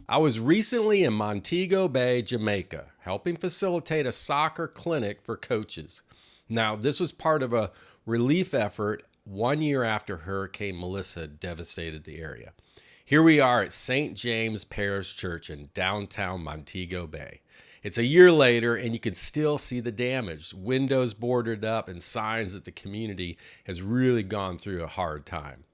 I was recently in Montego Bay, Jamaica, helping facilitate a soccer clinic for coaches. Now, this was part of a relief effort 1 year after Hurricane Melissa devastated the area. Here we are at St. James Parish Church in downtown Montego Bay. It's a year later, and you can still see the damage, windows boarded up, and signs that the community has really gone through a hard time.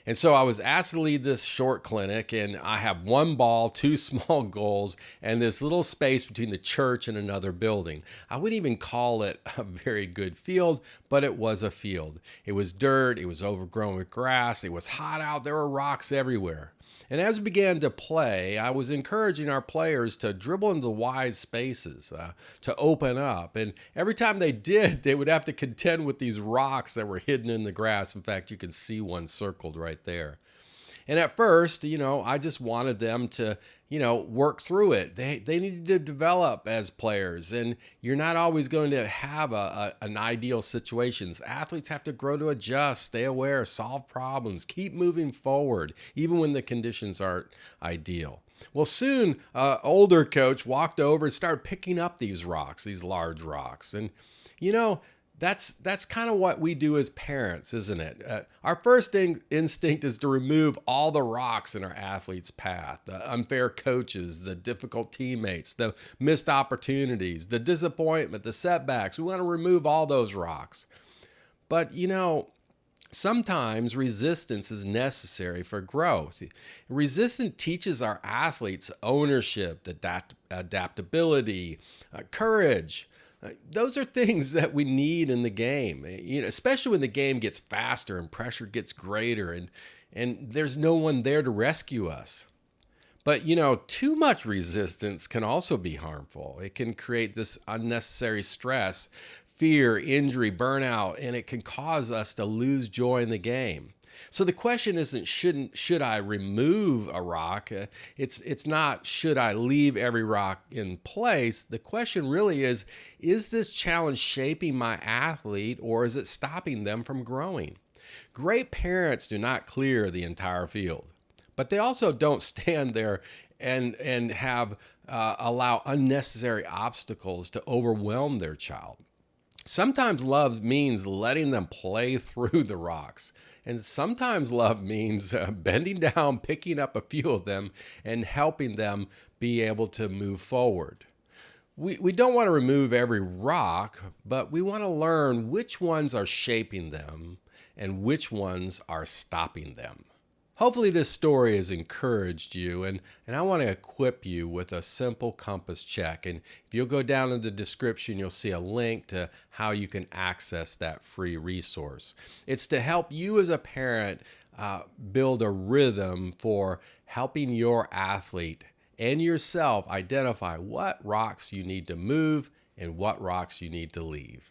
And so I was asked to lead this short clinic, and I have one ball, two small goals, and this little space between the church and another building. I wouldn't even call it a very good field, but it was a field. It was dirt, it was overgrown with grass, it was hot out, there were rocks everywhere. And as we began to play, I was encouraging our players to dribble into the wide spaces, to open up. And every time they did, they would have to contend with these rocks that were hidden in the grass. In fact, you can see one circled right there. And at first, I just wanted them to, work through it. They needed to develop as players, and you're not always going to have an ideal situations. Athletes have to grow to adjust, stay aware, solve problems, keep moving forward, even when the conditions aren't ideal. Well, soon, older coach walked over and started picking up these rocks, these large rocks. And, that's kind of what we do as parents, isn't it? Our first instinct is to remove all the rocks in our athlete's path, the unfair coaches, the difficult teammates, the missed opportunities, the disappointment, the setbacks. We want to remove all those rocks. But, sometimes resistance is necessary for growth. Resistance teaches our athletes ownership, adaptability, courage. Those are things that we need in the game, especially when the game gets faster and pressure gets greater and there's no one there to rescue us. But, too much resistance can also be harmful. It can create this unnecessary stress, fear, injury, burnout, and it can cause us to lose joy in the game. So the question isn't should I remove a rock? It's not should I leave every rock in place? The question really is this challenge shaping my athlete or is it stopping them from growing? Great parents do not clear the entire field, but they also don't stand there and have allow unnecessary obstacles to overwhelm their child. Sometimes love means letting them play through the rocks. And sometimes love means bending down, picking up a few of them, and helping them be able to move forward. We don't want to remove every rock, but we want to learn which ones are shaping them and which ones are stopping them. Hopefully this story has encouraged you, and I want to equip you with a simple compass check. And if you'll go down in the description, you'll see a link to how you can access that free resource. It's to help you as a parent build a rhythm for helping your athlete and yourself identify what rocks you need to move and what rocks you need to leave.